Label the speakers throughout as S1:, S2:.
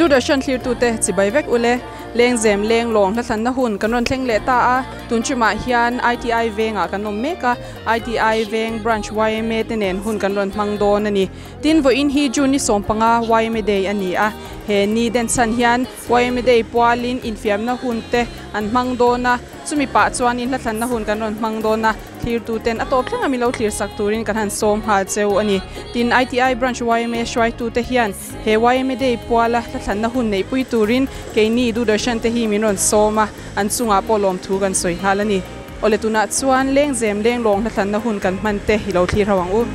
S1: du da shan thlir tu te chi bai vek ule Lengzem Lenglawng Thlan na hun kan ron thleng le ta a tunchuma hian ITI Venga kan nom meka ITI Veng branch YMA tenen hun kan ron mang don ani tin vo in hi juni sompanga YMA day ani a he ni den san hian YMA day PUALin infiam na hun te an mang dona chumi pa chuan in Thlan na hun kan ron mang dona thlir tu ten atop thleng ami lo thlir sak turin kan han som ha cheu ani tin ITI branch YMA shwai tu te hian he YMA day PUALa Thlan na hun nei pui turin ke ni du da shan te hi minon soma an chunga polom thu kan soi halani ole tuna chuan Lengzem Lenglawng Thlan na hun kan man te hi lo thlir hawang u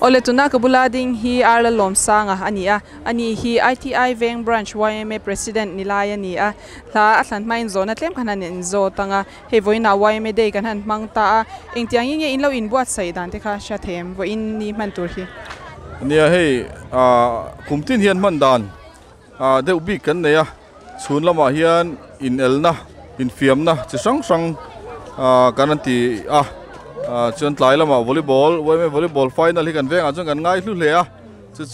S1: ole tuna kabulading hi arla lom sanga ania ani hi ITI Veng branch YMA president nilaya ni a la atlan main zona tlem khanan in zo tanga he voina YMA day kan han mangta engtiang nge in lo in buat sai dan te kha sha them vo in ni man tur hi
S2: nia he kumtin hian man dan deu bi kan ne a chhun lama hian in elna in fiamna chi sang kananti chuan tlai lama volleyball YMA volleyball final hi kan veng a chuan kan ngai hlu hle a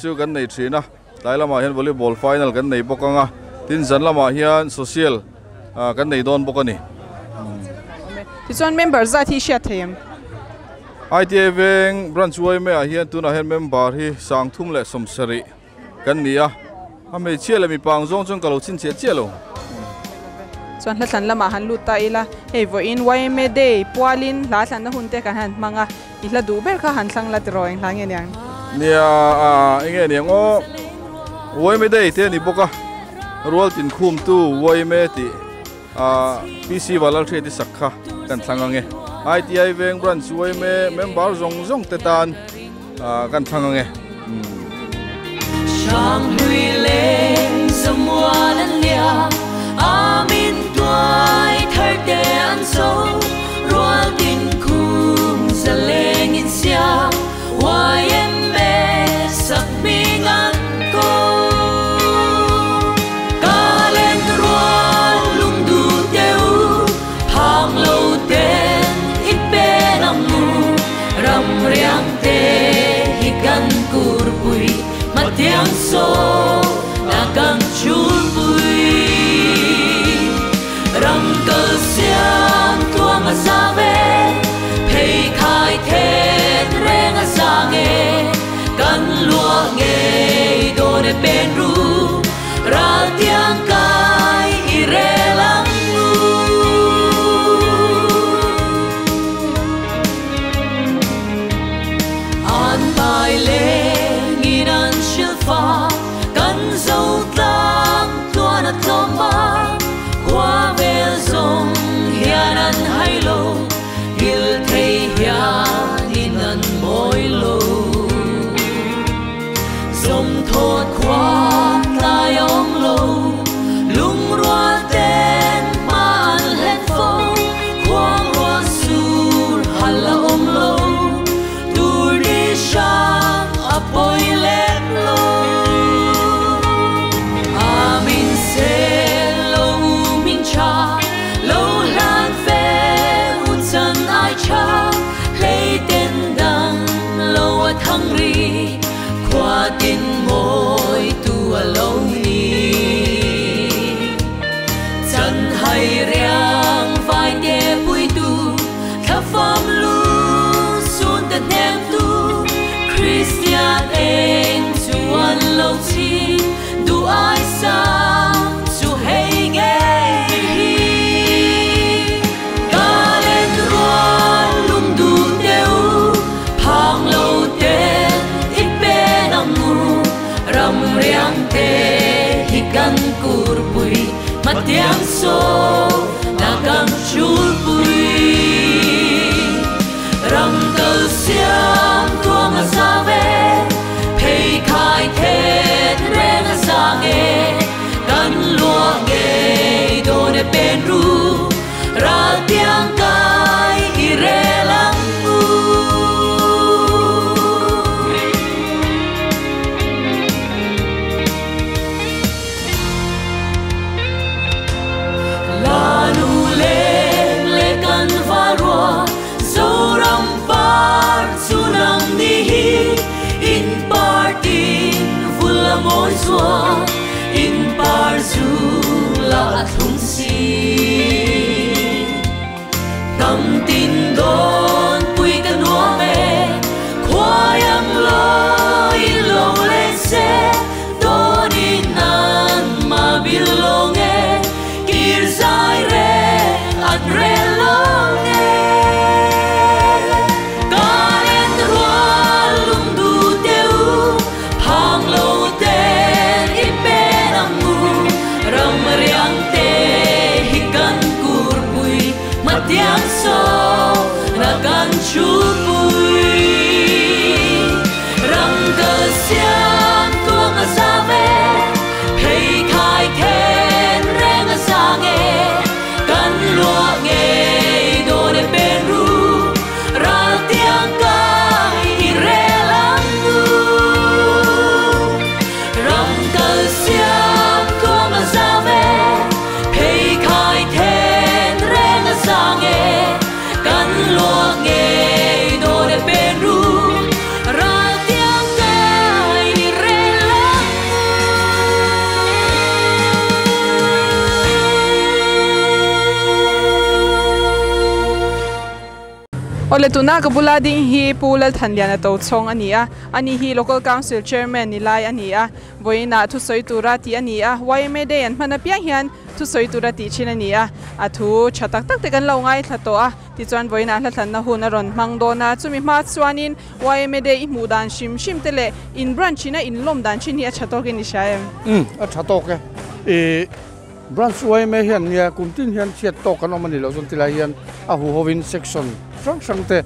S2: chu kan nei thina tlai lama hian volleyball final kan nei bokanga tin zan lama hian social kan nei don bokani
S1: ti chuan member za thi sha them
S2: ITI Veng branch YMA a hian tuna hian member hi sangthum le somsari kan nia ame chiale mi pang zong chung kalo chin che chialo
S1: chuan Thlan lama han lut ta ila he vo in YMA day PUALin la Thlan na hun te kan han manga ila du ber kha han thlang la drawing hlang yang
S2: nia enge niang o YMA day te ni boka rual tin khum tu YMA ti PC walal the ti sakha kan thlangange ITI Veng branch YMA member zong te tan kan thlangange
S3: Shang hui leng semua lia amin tuai thar te an so rual tin khum zaleng in sia YMA sak ming an ko kalen rual lung du teu hang lo ten it ben amu ram riang te hikan kur pui matiang so nagang chul pui ram kal siam tuang a sa ve pei khai then reng a sa nge kan lua nge do ne pen ru ra tiang kai i re lang lu an bai le ngin an shil fa kan zo tlang tuan a tloma qua vel zong hian an hai lo hil thei hian in an moi lo zong thot qua lai ong lo cầm tin đón bụi căn hoa mê khoa yang lo in lòng lên xe đón đi nan mà bilong e kir sai re at re long e karen rua lung du teu hang lo ten i penang mu ram riang te hikan kur bui matiang so nakan chupui rang ka siam tuang asave pei khai ken reng asange kan lua nge do de peru ra tiang ka i re lang tu rang ka siam tuang asave pei khai ken reng asange kan lua nge do de peru ra tiang ka i re lang
S1: ole tuna ka bula ding hi PUAL Thlan ato chong ania ani hi local council chairman ni lai ania voina thu soi turati ania YMA de an mana piang hian thu soi turati chin ania athu chatak tak te kan lo ngai thlato a ti chuan voina hlan na hun aron mangdona chumi ma chuanin YMA de i mudan shim tele in branch na in lom dan chin hi chatok ni shaem
S4: a chatok e branch YMA hian nia kumtin hian chiat tok kan omani lo zon tilai hian a hu hovin section sang te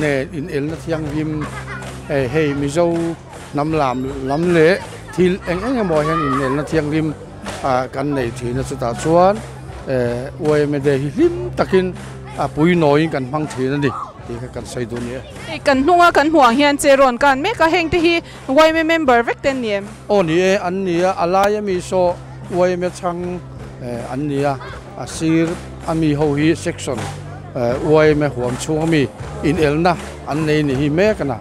S4: ne in el na thiang vim hei mizo nam lam le thil eng mo hian in el na thiang vim kan nei thina chuta chuan YMA de hi hlim takin pui noi kan mang thina ni ti kan sai du ni
S1: kan hnunga kan huang hian cheron kan me ka heng te hi YMA member vek ten niem
S4: oni an nia alaya mi so YMA chang an nia asir ami ho hi section YMA huam chung mi in elna an nei ni hi me kana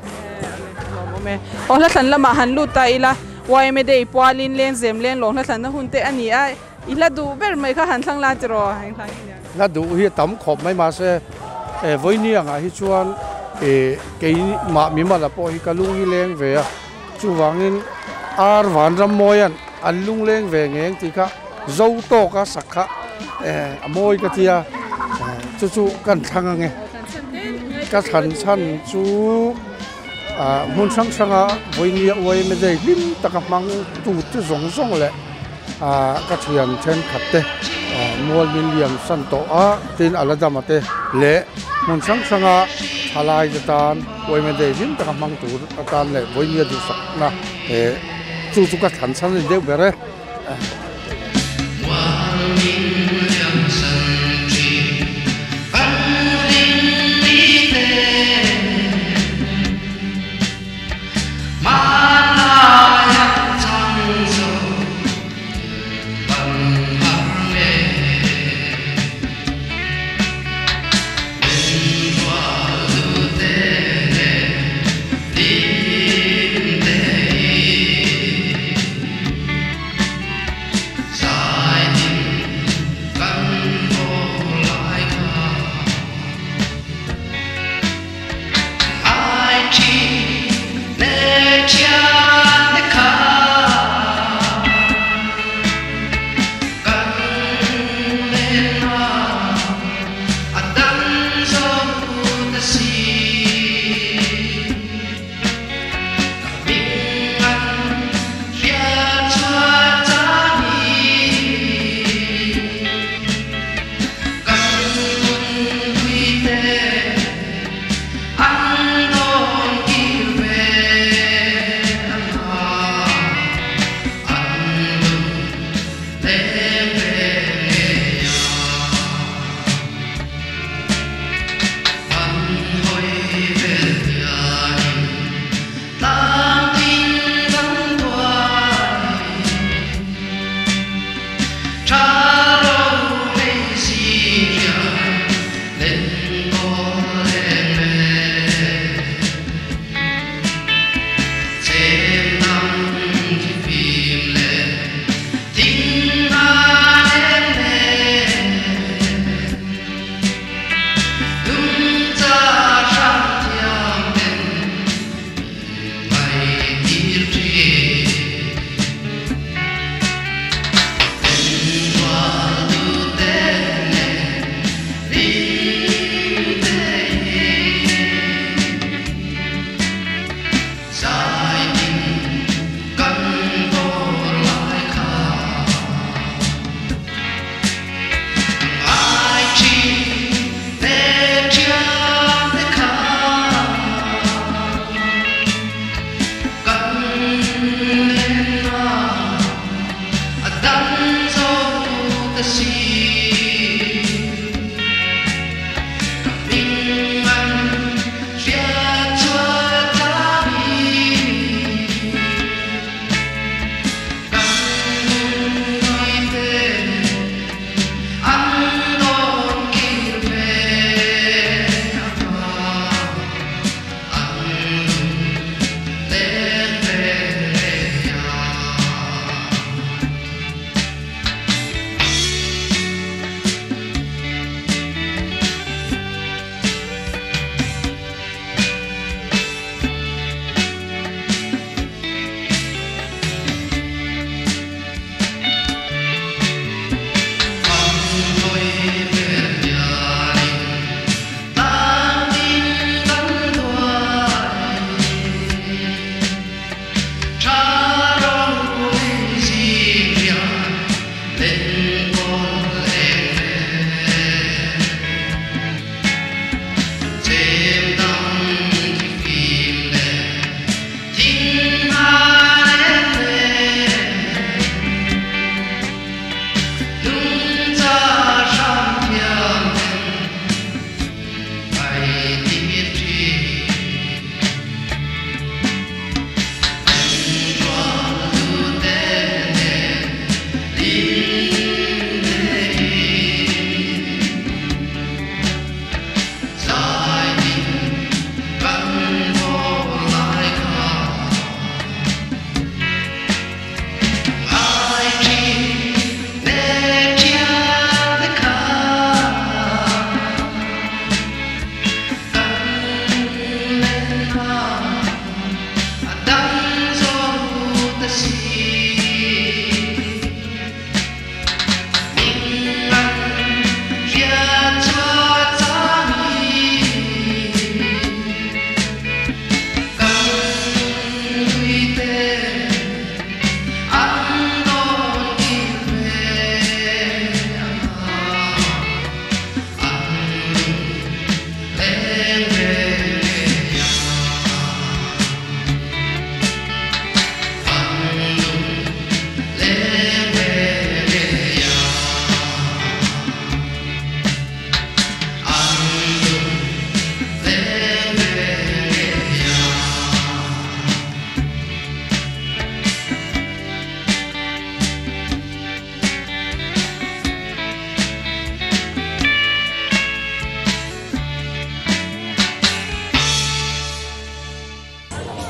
S1: me ohla thlan lama han lu ta ila YMA de PUALin Lengzem Lenglawng thlan na hunte ani a ila du ber mai kha han thlang la chro heng thlang ni
S4: la du hi tam khop mai ma se voini anga hi chuan ke ma mi ma la po hi kalung hi leng ve a chu wangin ar van ram moyan an lung leng ve ngeng ti kha zo to ka sakha amoi ka tia chu kan thang nge ka than chan chu mun sang a voini YMA de lim taka mang tu te zong le ka thian then khatte mol million san to a tin aladam ate le mun sang a thalai tan YMA de lim taka mang tu atan le voini du sak na chu ka than chan de bere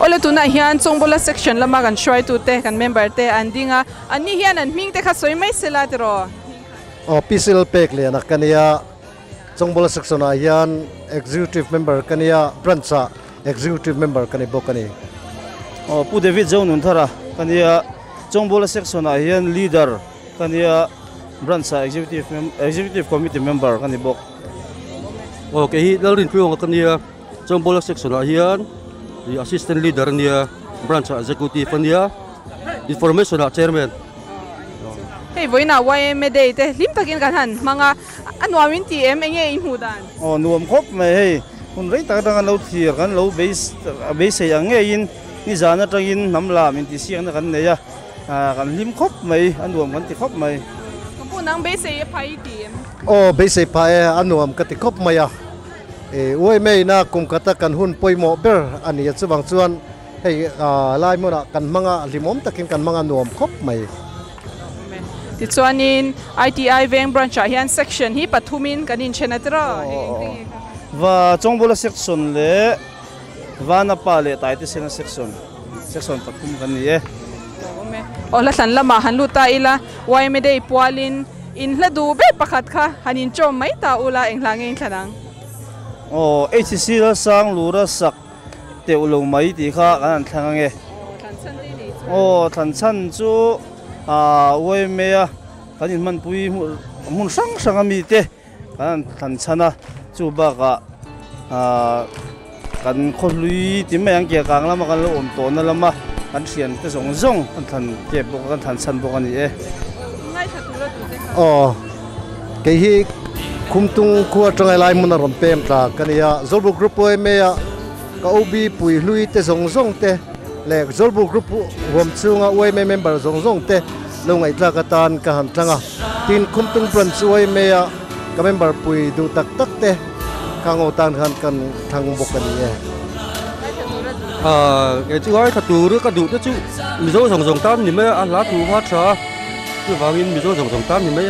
S1: ole tuna hian chongbola section lama kan shoi tu te kan member te andinga ani hian an ming te kha soi mai sela te ro
S5: official pek le na kania chongbola section a hian executive member kania branch executive member kani bokani
S6: pu David zone nun thara kania chongbola section a hian leader kania branch executive committee member kani bok
S7: okay hi dalrin puang kania chongbola section a hian the assistant leader nia branch executive nia information chairman
S1: hey voina YMA day te lim takin kan han manga anwawin TM enge in hudan
S6: nuam khop mai hey hun rei tak dang lo thir kan lo base ange in ni zana tangin namla min ti siang na kan neya kan lim khop mai anuam kan ti khop mai
S1: kapu nang base ye pai TM
S5: base pa anuam kati khop maya YMA na kum kata kan hun poimo ber ani chuwang chuan hei lai mo na kan manga limom takin kan manga nuam khop mai
S1: ti chuanin ITI Veng branch a hian section hi pathumin kanin chenatra
S6: wa chongbola section le wana pa le tai te section pathum kan ni e
S1: ola san lama hanlu ta ila YMA day pualin in hladu be pakhat kha hanin chom mai ta ula englange thanang
S6: HCC la sang lura sak te ulo mai ti kha kan thangange thlan chan chu YMA kanin man pui mun sang ami te kan thlan chana chu ba ka kan kholui ti mai ang ke kang lama kan lo om to na lama kan thian te zong kan thlan ke bo kan thlan chan bo kan ni e
S1: ngai thatura tu te
S5: ke hi kumtung khuwa tangai lai mun rom pem ta kania zolbu group YMA ka obi pui hlui te zong te le zolbu group hom chunga YMA member zong te lo ngai tla ka tan ka han tanga tin kumtung branch YMA ka member pui du tak te kango tan han kan thang bokani e
S7: cái chú ai thật tù ka du te chu mizo zong tam ni me a la tu ha cha chu wangin mizo zong tam ni me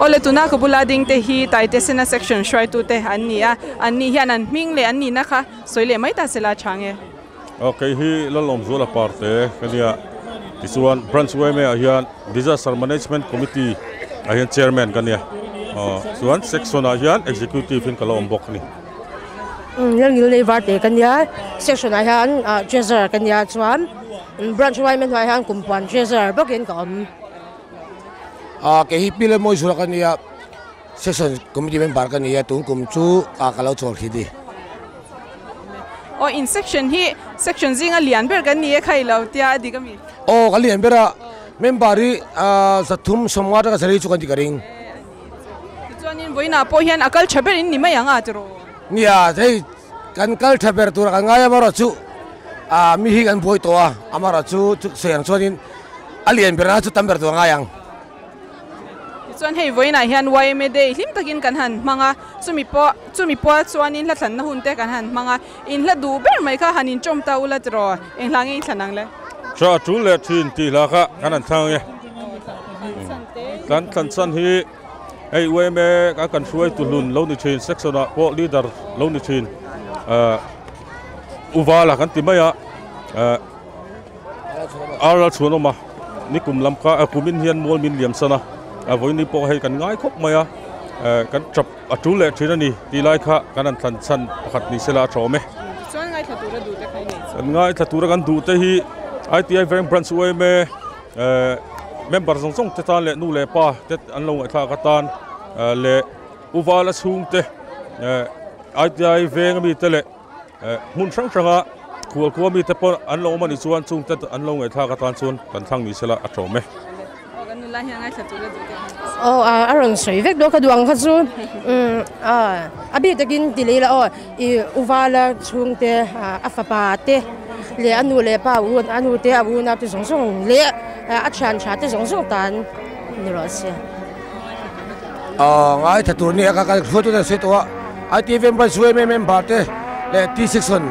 S1: ole tuna ko bulading te hi tai te sena section shwai tu te ania ani hian an ming le ani na kha soile mai ta sela change
S8: okay hi lalom zola parte kania tisuan branch YMA hian disaster management committee hian chairman kania suan section hian executive in kalom bok ni
S9: langil le varte kania section hian treasurer kania chuan branch YMA hian kumpuan treasurer bokin kom
S10: ke hi pile moi sura kania section committee member kania tung kum chu kalau chol khidi
S1: o in section hi section zinga lian ber kan ni khai lo tia digami
S10: o kalian bera member ri sathum somwata ka sari chu kan dikaring
S1: chuanin boina po hian akal chaber in ni mai anga tro
S10: nia thei kan kal thaber tur ka ngaya maro chu mi hi kan boi to amara chu seng chuanin alien bera chu tamber to ngayang
S1: chuan hei voina hian YMA day hlim takin kan han manga chumi po chuanin la thlan na hun te kan han manga in la du ber mai kha hanin chomta ula tro englangi thlanang le
S8: cha chu le thin ti la kha kan an thang ye kan san hi ei YMA ka kan suai tu lun lo ni thin section a po leader lo ni thin uwala kan ti maya ara chuno ma nikum lam kha kumin hian mol min liam sana voi ni po hay kan ngai khop maya kan trap atu le thina ni ti lai kha kan an than chan pakhat ni sela thome
S1: chuan ngai thatura du te khai nei
S8: kan ngai thatura kan du te hi ITI Veng branch YMA member song te tan le nu le pa te an lo tha ka tan le uwala chung te ITI Veng mi te le mun sang sanga khul mi te pon an lo mani chuan chung te an lo tha ka tan chuan kan thang ni sela athome
S1: la hian ngai thatura du te
S9: aron soi vek do ka duang kha chu abi takin tilela uwala chungte afapa te le anu le pa anu te abu na te song le achan cha te song tan ni ro sia
S10: ngai thatur ni ka photo te se to ITV branch YMA member te le T section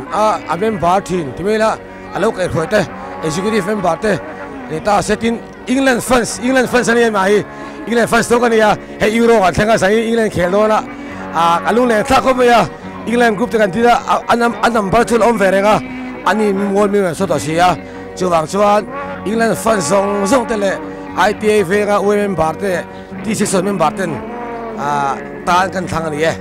S10: a member thin timela alo kai khoite executive member te le ta setin England funds ani mai England funds to kania he euro ka thanga sai England khelo na kalung le thla ko ya England group te kan tida anam virtual om verenga ani mol mi so to sia chuwang chuan England funds zong te le ITA venga women parte T section member ten tan kan thang ani ye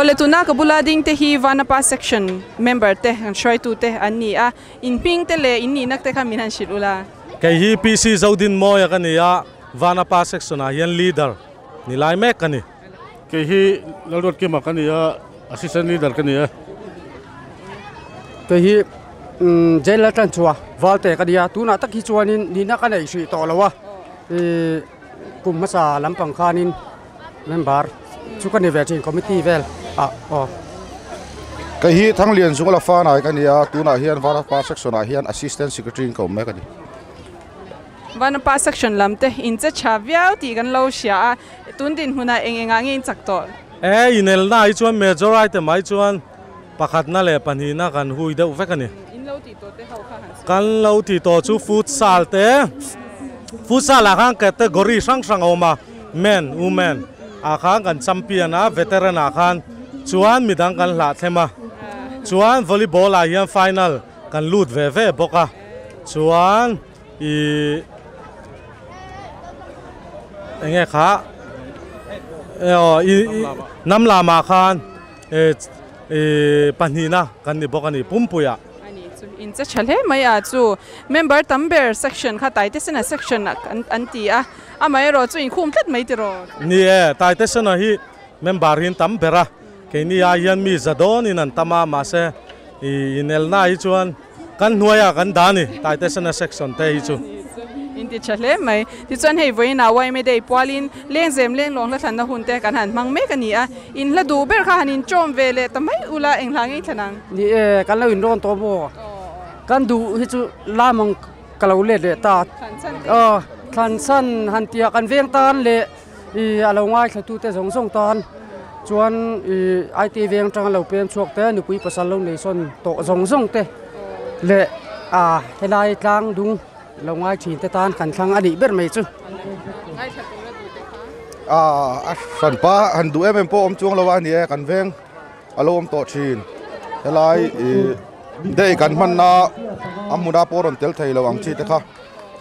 S1: Ole tuna kabula ding te hi vanapa section member te ang shoi tu te ani a in ping te le in ni nak te khamin han shilula
S11: kai hi PC zodin mo ya kania vanapa section a hian leader ni lai mek kani
S4: kai hi lalot ke makania assistant leader kania
S12: kai hi jela tan chua valte kania tuna tak hi chuanin ni na kanai sui to lawa kum masa lampang khanin member chukani vetting committee vel
S13: cái hi thang liền xuống là pha này cái này tu na hian vanapa section này hian assistant secretary của mấy cái này
S1: vanapa section lamte in che chaviao ti kan lo sia tundin huna enga ngin chakto
S11: inel na ai chuan majority mai chuan pakhat na le pani na kan hui deuh vek ani
S1: in lo ti to te hau kha han
S11: kan lo ti to chu futsal a khang category sang oma men women a khang kan champion a veteran a khan chuan midang kan hla thema chuan volleyball a hian final kan lut ve boka chuan enge kha nam lama khan panhina kan ni bokani pumpuya
S1: in che chale mai a chu member tamber section kha tai te sena section anti a amai ro chu in khum tlat mai ti ro
S11: ni tai te sena hi member hin tambera ke ni a hian mi zadon in an tama ma se inel na hi chuan kan hnuaya kan dani tai te sena section te hi chu
S1: in ti chale mai ti chuan hei voina YMA dei pualin Lengzem Lenglawng la thlan na hun te kan han mang me kan ni a in la du ber kha hanin chom vele tamai ula englang ei thanang
S12: ni kan lo in ron to bo kan du hi chu lamang kalau le ta Thlan san han tia kan veng tan le I alo ngai thatu te zong tan chuan ITI veng tang lo pen chuak te nu pui pasal lo nei son to zong te le helai tlang dung lo ngai thin te tan kan thlang ani ber mai chu
S13: san pa han du em po om chuang lo wa ni kan veng alo om to thin helai dei kan man na amuda poron tel thei lo ang chi te kha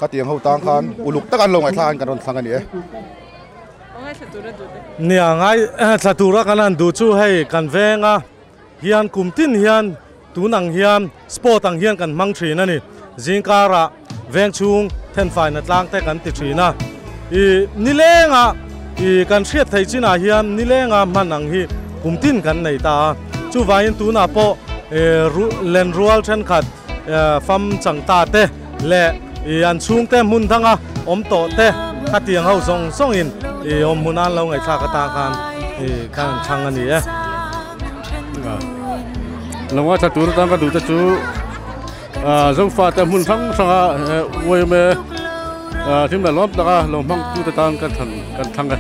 S13: ka tiang ho tang khan uluk takan lo ngai thlan kan ron thlang ani
S11: nia ngai thlatura kanan du chu hei kan venga hian kumtin hian tunang hian sport ang hian kan mang thin ani jingkara veng chung then fai na tlang te kan ti thina ni lenga kan hriat thei china hian ni lenga manang hi kumtin kan nei ta chu vain tuna po len rual then khat fam changta te le an chung te mun thanga om to te atiang ho song in om munan lo ngai thla ka ta kan thang ani
S7: longwa chatur tang ka du ta chu zong fa ta mun thang sanga YMA thim la lom ta ka lom hang tu ta tang kan thang ka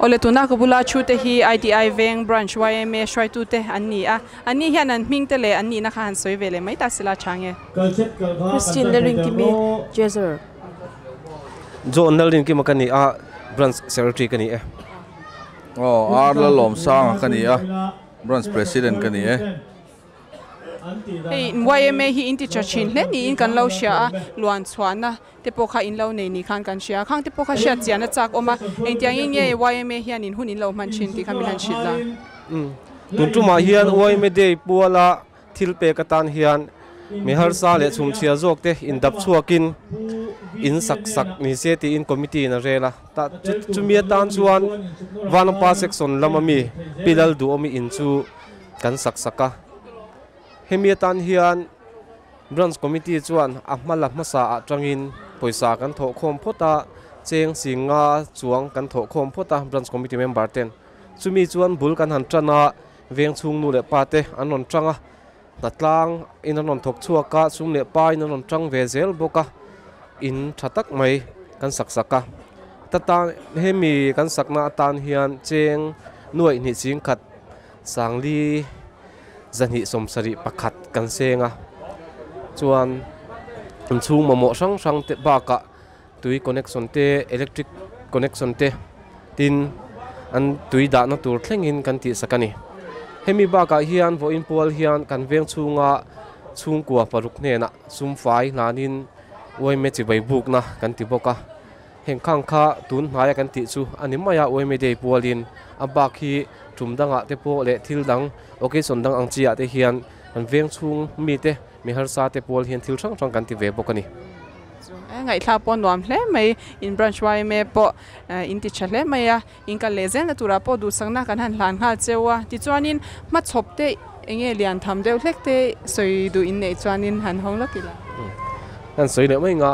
S1: Ole tuna ko bula chute hi ITI Veng branch YMA shwai tu te ani hian an ming te le ani na khan soi vele mai ta sila change
S9: Christian lerin kimi Jezer
S14: John lerin kimi kani branch secretary kani
S2: arla lom sang kani branch president kani
S1: hey YMA hi inti chachin hle ni in kan lo sha luan chhuana te pokha in lo nei ni khan kan sha khang te pokha sha chiana chak oma engtiang in ye YMA hian in hun in lo man chin ti khamin han chila
S14: tun tu ma hian YMA de puala thil pe katan hian mi har sa le chum chia jok te in dap chuakin in sak ni se ti in committee na rela ta chumi tan chuan vanpa section lamami pilal du omi in chu kan saka hemi tan hian branch committee chuan ahmala masa atangin poisa kan tho khom phota cheng singa chuang kan tho khom phota branch committee member ten chumi chuan bul kan han trana veng chung nu le pa te anon tranga Thlan in anon thok chuaka chung le pa in anon trang ve zel boka in thatak mai kan saka tata hemi kan sakna tan hian cheng nuai ni ching khat sangli zani somsari pakhat kan senga chuan chung momo sang te baka tui connection te electric connection te tin an tui da na tur thlengin kan ti sakani hemi baka hian vo in PUAL hian kan veng chunga chungkua paruk ne na sumfai lanin YMA chi bai buk na kan ti boka heng khang kha tun hnaya kan ti chu animaya YMA de PUAL in abak hi tumdanga te po le thil dang occasion dang angchia te hian an veng chung mi te mi har sa te PUAL hian thil thang kan ti ve bokani
S1: ngai thla pon nuam hle mai in branch YMA po in ti chle mai a in ka lezen na tura po du sangna kan han hlan hal chewa ti chuanin ma chhopte enge lian tham deuh hlekte soi du in nei chuanin han hong lokila
S14: kan soi le mai nga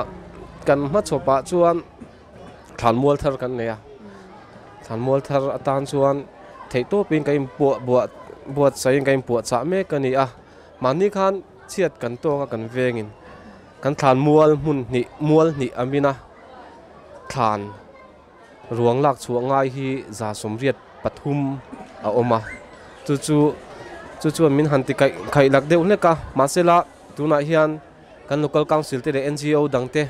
S14: kan ma chopa chuan thlan mual thar kan neya thlan mual thar atan chuan thei to pin kai buat sai kai pu cha me kani a mani khan chiat kan to nga kan vengin kan thlan mual ni amina thlan ruang lak chuangai hi za somriat pathum a oma chu min han ti kai lak deuh leka masela tuna hian kan local council te NGO dangte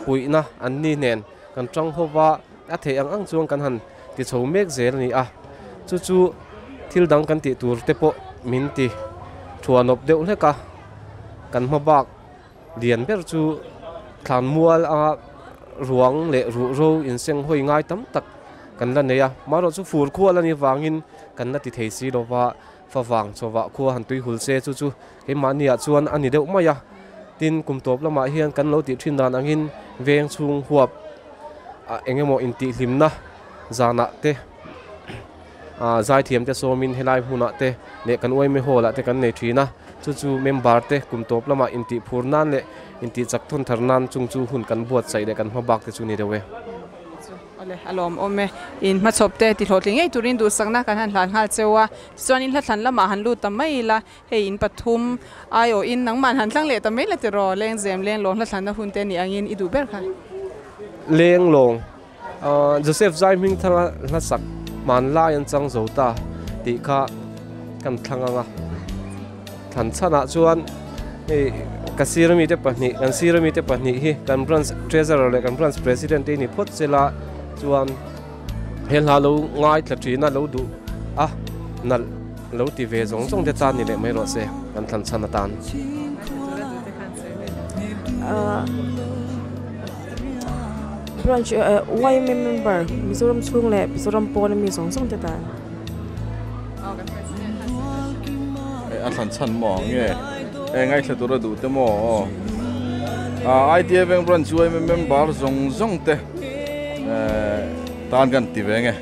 S14: puina anni nen kan tang howa a the ang chuang kan han ti chomek zel ni a chu thil dang kan ti tur te po min ti thuanop deuh leka kan mabak lian ber chu thlan mual a ruang le ru ro in seng hoi ngai tam tak kan la neya maro chu fur khual ani wangin kan na ti theisi lowa fawang chowa khu han tui hulse chu he mania chuan ani deuh maya tin kumtop lama hian kan lo ti thin dan angin veng chung huap engemo inti hlimna zana te zai thiam te somin helai huna te le kan YMA hola te kan nei thina chu member te kumtop lama inti phurnan le inti chakthon tharnan chu hun kan buat sai le kan mabak te chu ni dewe
S1: ole alom ome in ma chopte ti hlotling ei turin du sangna kan han hlan hal chewa chuanin hlan lama han lu tamai la he in pathum ayo in nangman han tlang le tamai la ti ro Lengzem Lenglawng hlan na hun te ni angin idu ber kha
S14: Lenglawng Joseph Zaiming thanga hla sak man la yan chang zota ti kha kan thanganga than chana chuan kasirami te pahni kan sirami te pahni hi kan branch treasurer le kan branch president te ni phot chela chuan hel halo ngai thlathina lo du nal lo ti ve zong te tan ni le mai ro se kan than chana tan
S15: branch YMA member Mizoram chung le Mizoram pon mi zong te tan
S2: an than chan mo nge ngai thla tur du te mo ITI Veng branch YMA member zong te tan kan ti ve nge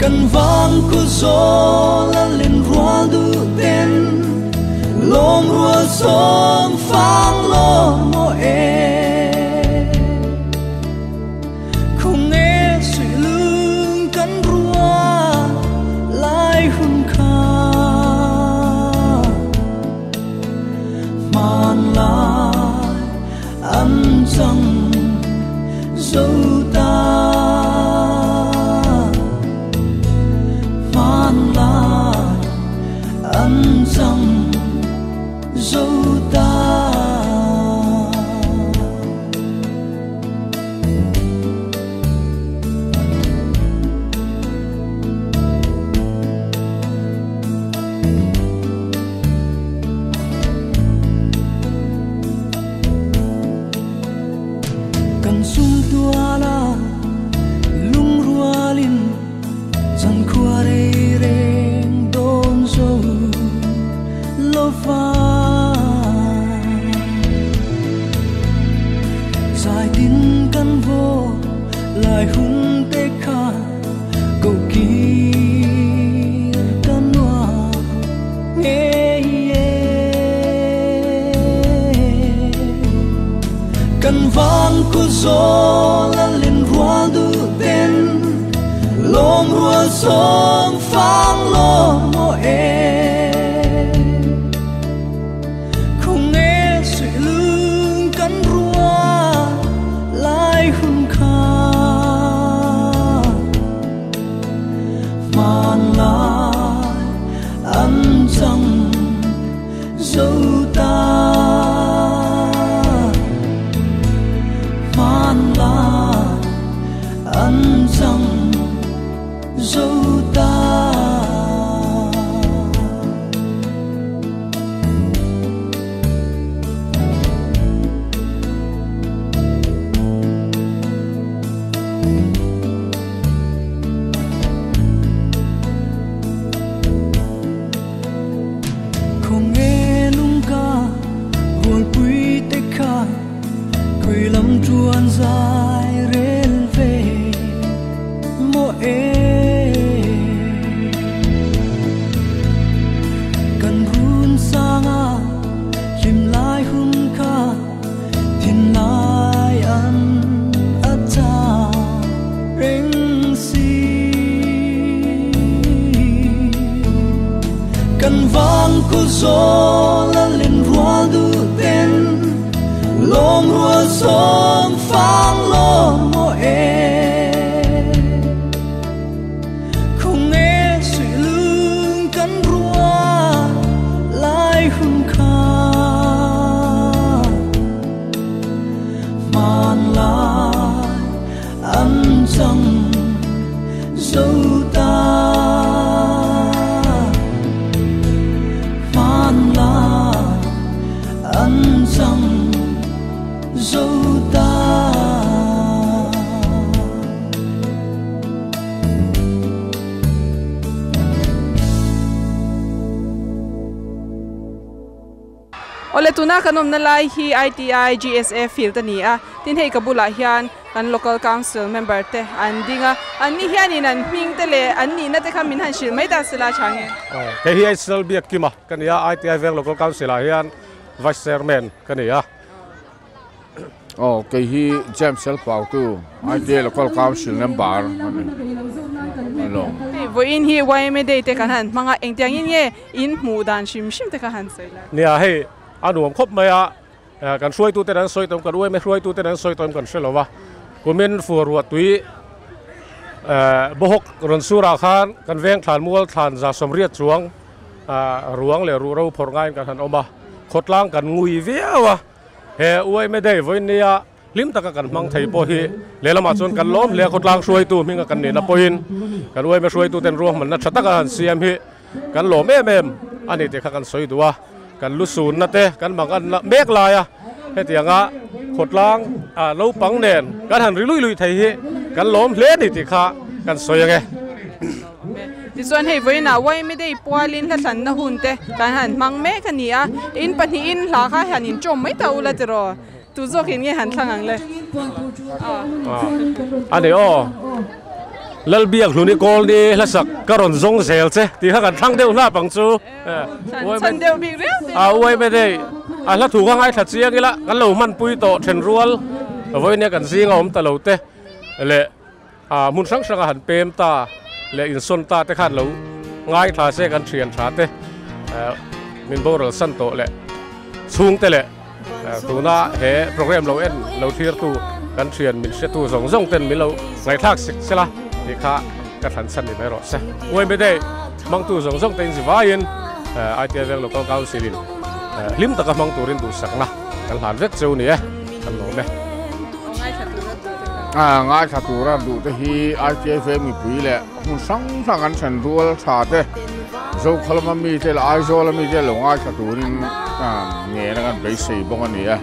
S3: kan vang ku zo la len rual du ten lom rual song fang lo mo không nghe suy lưng kan rua lai hun kha man la âm chẳng dấu ta man la âm chẳng dấu ta sông phang lo mô không nghe suy lưng cắn rua lại hung kha màn lại ăn chẳng dấu ta màn lại ăn chẳng dấu ta không nghe lung ca hồi quý tê kha cười lắm chuan dài rên về mô cần run sang à chìm lại hung kha thiên lại ăn ắt cha reng si cần vang cô gió la lên hoa du tên lom rua sông phang lo mô không nghe suy lưng cắn rua lại hung kha màn lại ăn chẳng dấu ta màn lại ăn chẳng dấu ta
S1: ole tuna kanom na lai hi ITI GSF field ani a tin hei kabula hian kan local council member te an dinga an ni hian in an hming te le an ni na te khamin han shil mai ta sila change
S11: ke hi sel biak kima kan ya ITI Veng local council a hian vice chairman kan ya
S2: ke hi James sel pau tu ITI local council member lo
S1: vo in hi YMA day te kan han manga engtiang in ye in mu dan shim shim te ka han sela
S11: nia hei anuam khop maya kan soi tu te dan soi tom kan me soi tu te dan soi tom kan selowa kumin furwa tui bohok ron sura khan kan Veng Thlan mual Thlan za somriat chuang ruang le ru ro phor ngai kan han oma khotlang kan ngui viawa he YMA day voinia lim taka kan mang thei po hi lelama chon kan lom le khotlang soi tu minga kan ne na poin kan YMA soi tu ten ruang man na thataka han siam hi kan lom em ani te kha kan soi duwa kan lu sun na te kan mang an mek la ya he tianga khotlang lo pang nen kan han ri lui thei hi kan lom hle ni ti kha kan soi nge
S1: ti chuan hei voina YMA day PUAL in la thlan na hun te kan han mang me khania in pani in hla kha han in chom mai ta ula te ro tu zo kin nge han thlangang le
S11: ani o lal biak hluni kol ni lasak karon zong zel che ti kha kan thlang deu na pang chu
S1: chan deu bi re
S11: YMA day la thu ga ngai tha chiang ila kan lo man pui to then rual voine kan zinga om ta lo te le mun sang sang han pem ta le in son ta te khan lo ngai tha se kan thian tha te min boral san to le chung te le tuna he program lo en lo thir tu kan thian min se tu zong zong ten min lo ngai thak sik sela ni kha ka than san ni ro se YMA day mang tu zong zong ten zivain ITI Veng local council in lim taka mang turin du sakna kan han vek cheu ni kan lo me
S2: ngai thatura du te hi ITI Veng mi pui le hun sang sang an chen rual tha te zo khalma mi te la ai zo la mi te lo ngai thaturin nge na kan bei sei bong ani a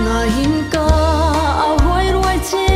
S3: Ngài hin ca ao hoi ruai che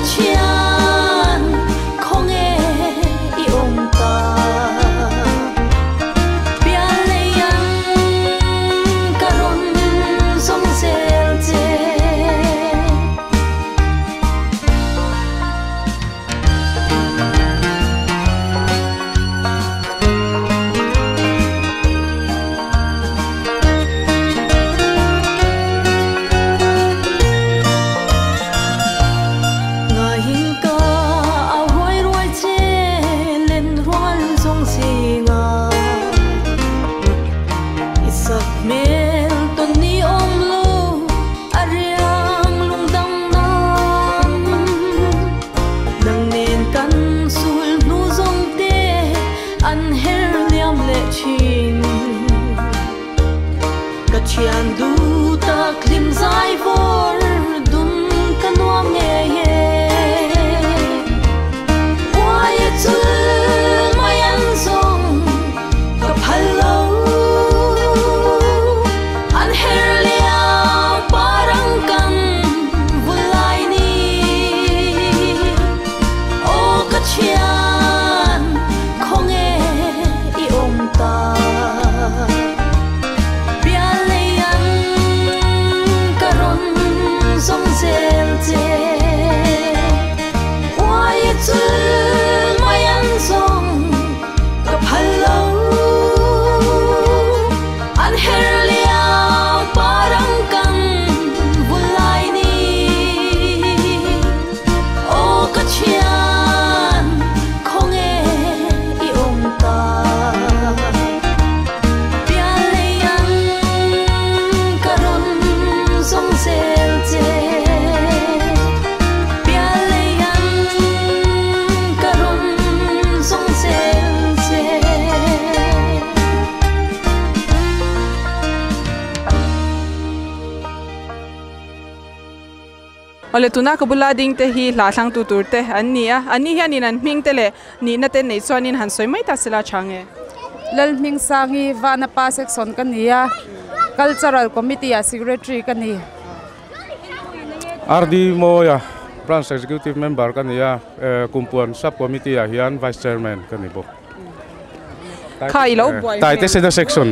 S3: chian không nghe i ông ta bia lê ăn caron sông sel che chian du ta klim zai vor dun kanuam nge ye why it's my song ka phalo an herlia parang kan vulai ni o ka chian khong e i om ta sông sel che why it's my song ka phalo an herlia parang kan vulai ni o ka chian khong e i om ta pia le yang karon sông sel che
S1: ole tuna kabula ding te hi la thlang tu tur te an nia ani hian in an hming te le ni na te nei chuan in han soi mai ta sila change
S16: lal hming sangi vana pa section kan nia cultural committee a secretary kan ni
S7: RD moya branch executive member kan nia kumpuan sub committee a hian vice chairman kan ni bo
S1: khai lo boy
S7: tai te center section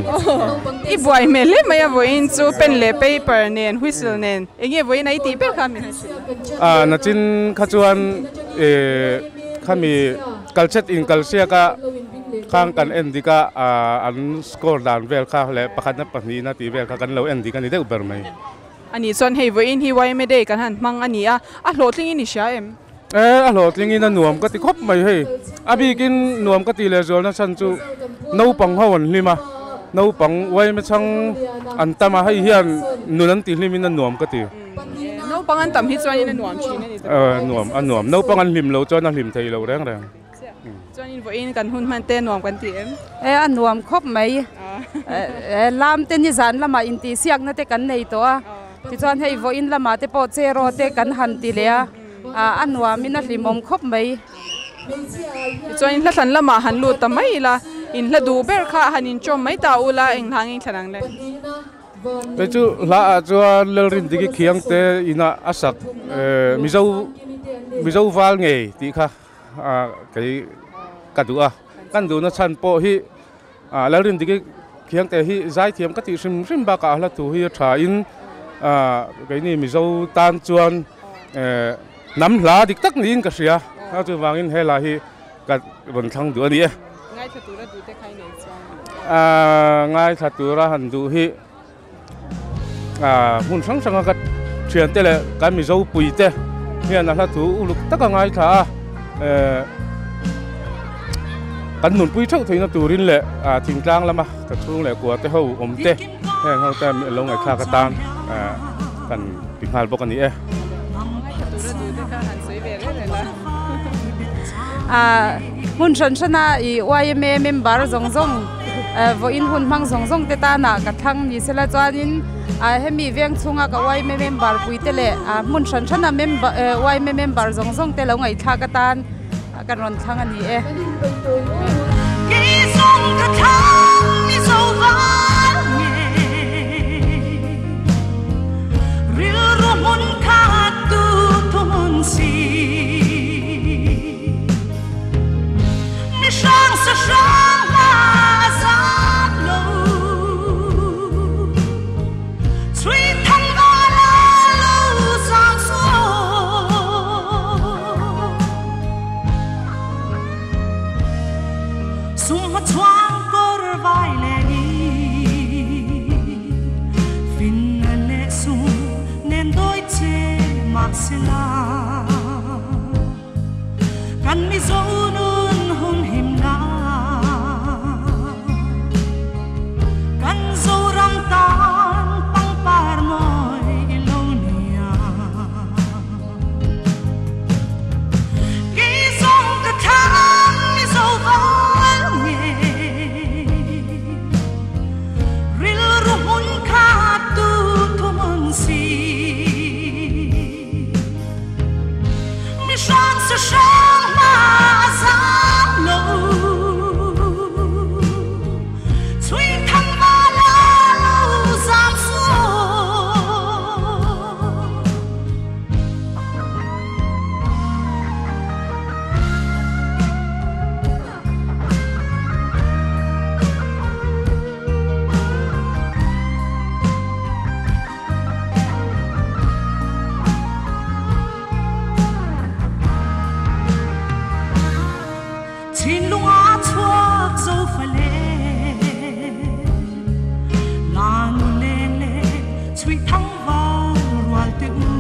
S1: i boy me le maya voin chu pen le paper nen whistle nen enge voin ai ti pe khami
S7: na chin khachuan khami culture in culture ka khang kan endika an score dan vel kha le pakhat na pahni na ti vel kha kan lo endika ni de uber mai
S1: ani son hei voin hi YMA day kan han mang ani a hlotling ini sha em
S7: a hlotling in nuam ka ti khop mai hei abi kin nuam ka ti le zol na san chu no pang hawan lima no pang YMA chang an tama hei hian nunan ti limin nuam ka ti
S1: no pang an tam hi chuan in nuam chi ni
S7: nuam no pang an lim lo chuan an lim thei lo reng reng
S1: chuan in voin kan hun man te nuam kan ti em
S16: an nuam khop mai lam te ni zan lama in ti siak na te kan nei to a ti chuan hei voin lama te po che ro te kan han ti le a an nuam min a hlimom khop mai
S1: chuan in hlan lama han lu ta mai la in la du ber kha hanin chom mai ta ula eng hangin thanang le
S7: pe chu la a chuan lel rin digi khiang te ina asak mizo wal nge ti kha cái kadu a kan du na chan po hi lel rin digi khiang te hi zai thiam ka ti sim ba ka la tu hi tha in cái ni mizo tan chuan nam la dik tak nin ka sia a chu wangin hela hi ka bon thang du ani
S1: ngai thatura du te khai nei chuan
S7: ngai thatura han du hi hun sang sang ka thian te le kan mizo pui te hian la thu uluk tak ngai tha kan nun pui thau theina turin le thingtlang lama ka chung le kwa te ho om te heng ho ta mi lo ngai kha ka tan kan pinghal bok ani
S16: hun chan chana i YMA member zong zong vo in hun mang zong zong te ta na ka thang ni sela chuanin hemi veng chunga ka YMA member pui te le mun chan chana member YMA member zong zong te lo ngai tha ka tan kan ron thang ani
S3: ki song ka thang mi so va ril ro mun kha tu thon si choang cor vai le ni fin le su nem đôi che mak sela kan mi zo nun hun him na kan zo ram tan pang par moi ilonia ki song ka tham mi zo va nge ril ru hun kha tu thum si mi shan se shan ma za lo sui thang va la lo zam so Chin lung a chuak zo fa le la nu le le chui thang va rual te u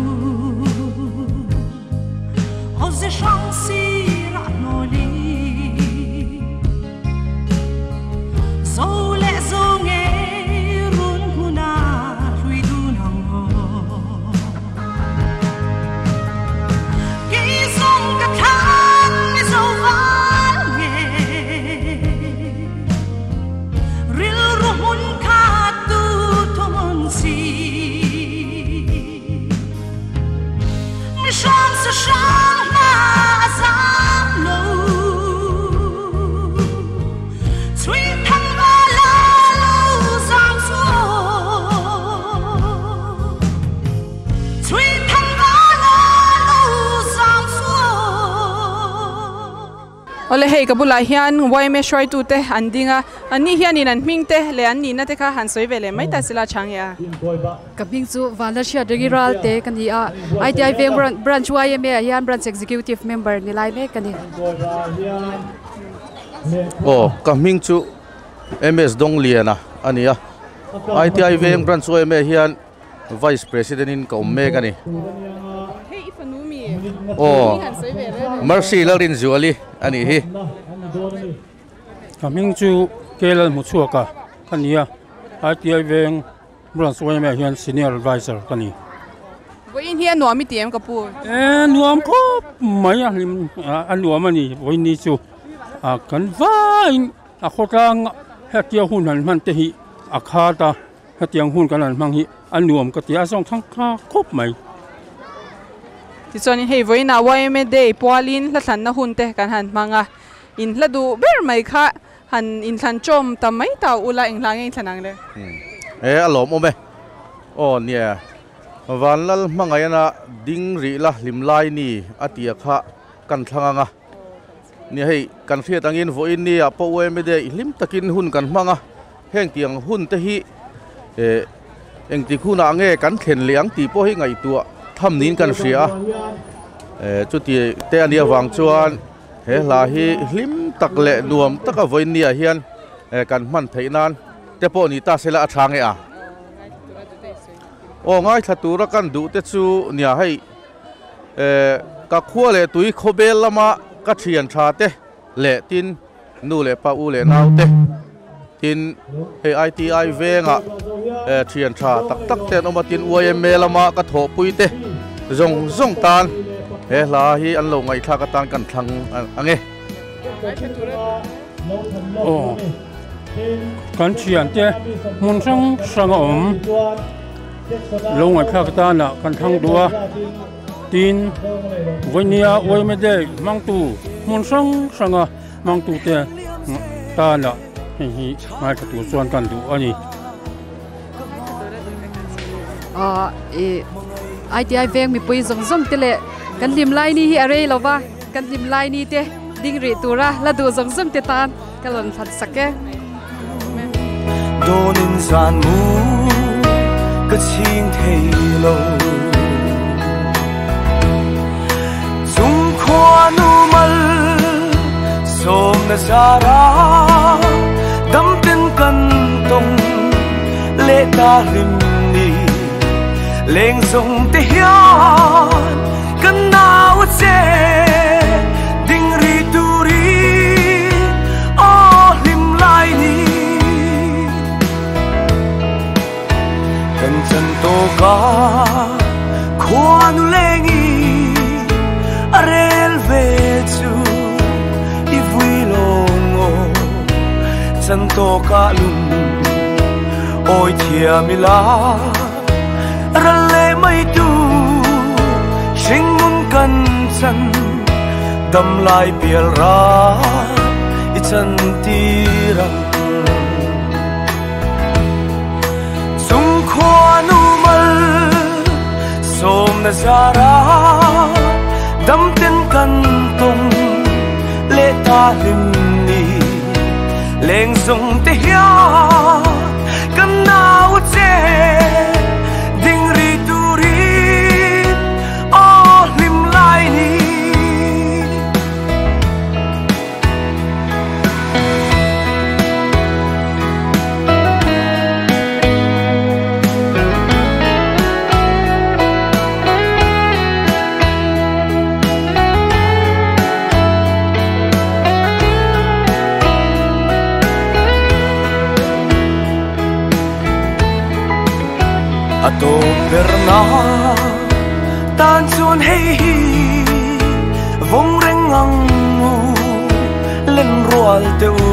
S3: ho ze shang si ra no li zo le zo nge run huna hui du nang ho ki song ka than mi zo va ril ru hun kha tu thon si mi shan se shan ma za lo sui thang va la lo zam so sui thang va la lo zam so
S1: ole hei ka bula hian YMA shoi tu te andinga ani hian in an ming te le an ni na te kha han soi vele mai ta sila chang ya
S16: ka ming chu Valasha Regiral te kan hi a ITI Veng branch YMA hian branch executive member ni lai me kan ni
S6: ka ming chu MS dong liana ania ITI Veng branch YMA hian vice president in ka me kan ni
S1: hei ifanu mi han soi vele
S6: Mercy Larin Zuali ani hi
S12: Kaming chu kelal mu chuaka kania ITI Veng branch YMA hian senior advisor kani
S1: voin hian no mi tiam ka pu
S12: nuam ko mai a lim an nuam ani voin ni chu kan vain a khotang hatia hun han man te hi akhata hatiang hun kan an mang hi an nuam ka tia song thang kha khop mai
S1: ti chuan hei voina YMA day PUALin la thlan na hun te kan han manga in la du ber mai kha han in thlan chom tamai ta ula englang ei thlanang le
S6: alom ome nia van lal mangai na ding ri la lim lai ni atia kha kan thanganga ni hei kan thia tangin voin ni a po YMA day lim takin hun kan manga heng tiang hun te hi eng ti khuna nge kan thlen liang ti po hi ngai tua tham nin kan ria chu ti te ania wang chuan he la hi hlim tak le nuam taka voin nia hian kan man theinan te po ni ta sela athange a ngai thatura kan du te chu nia hei ka khua le tui khobel lama ka thian tha te le tin nu le pa u le nau te tin he ITI Venga thian tha tak tak te no matin YMA lama ka tho pui te zong zong tan he la hi an lo ngai tha ka tan kan thlang ange
S12: kan chian te mun sang sang om lo ngai tha ka tan na kan thang dua tin voinia YMA day mang tu mun sang sanga mang tu te ta la hi mai ka tu chuan kan du ani
S16: ITI Veng mi pui zong zong te le kan lim lai ni hi are lova kan lim lai ni te ding ri tura la du zong zong te tan kalon that sake
S3: donin san mu ka ching thei lo zum khwa nu mal som na sara ta rim ni Lenglawng te hian kan nau che ding ri tu ri o lim lai ni kan chan to ka khoan lengi arel ve chu i vui longo chan to ka lum ôi thia mi la ra lệ mây tu sinh mun kan chan đâm lại bial ra i chan ti rang sung khoa nu mal som na zara đâm tên kan tung lệ ta lim ni Lenglawng te hian kan nau che ding ri tu ri o lim lai ni ato perna tan chuan hei hi vong reng ang mu len rual te u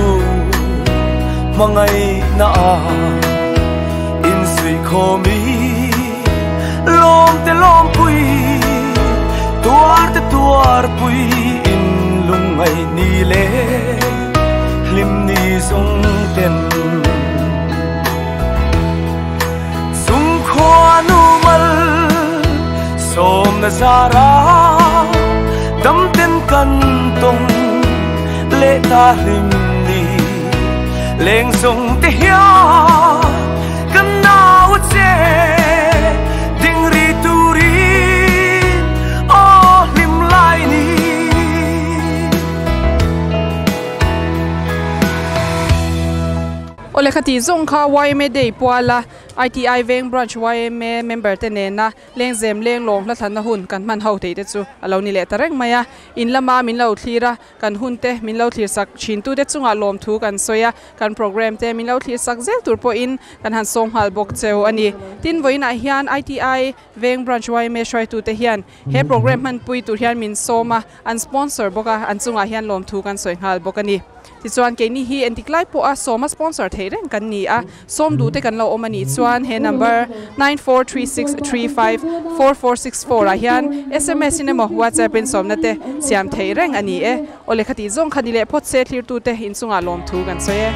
S3: mangai na a in sui khomi lom pui tuar pui in lungai ni le lim ni song ten nu mal som na zara dam ten kan tong le ta rim ni Lenglawng te hian kan nau che ding ri tu ri o lim lai ni
S1: ole khati zong kha YMA dei PUAL ITI Veng branch YMA member te ne na Lengzem Lenglawng la thlan na hun kan man ho te chu alo ni le tareng maya in lama min lo thira kan hun te min lo thir sak chin tu te chunga lom thu kan soya kan program te min lo thir sak zel tur po in kan han som hal bok cheu ani tin voina hian ITI Veng branch YMA shoi tu te hian he program man pui tur hian min soma an sponsor boka an chunga hian lom thu kan soi hal bok ani ti chuan ke ni hi antiklai po a soma sponsor theireng kan ni a som du te kan lo omani chuan he number 9436354464 a hian SMS in emo WhatsApp in somna te siam theireng ani e ole khati zong khani le phot se thlir tu te in chunga lom thu kan soye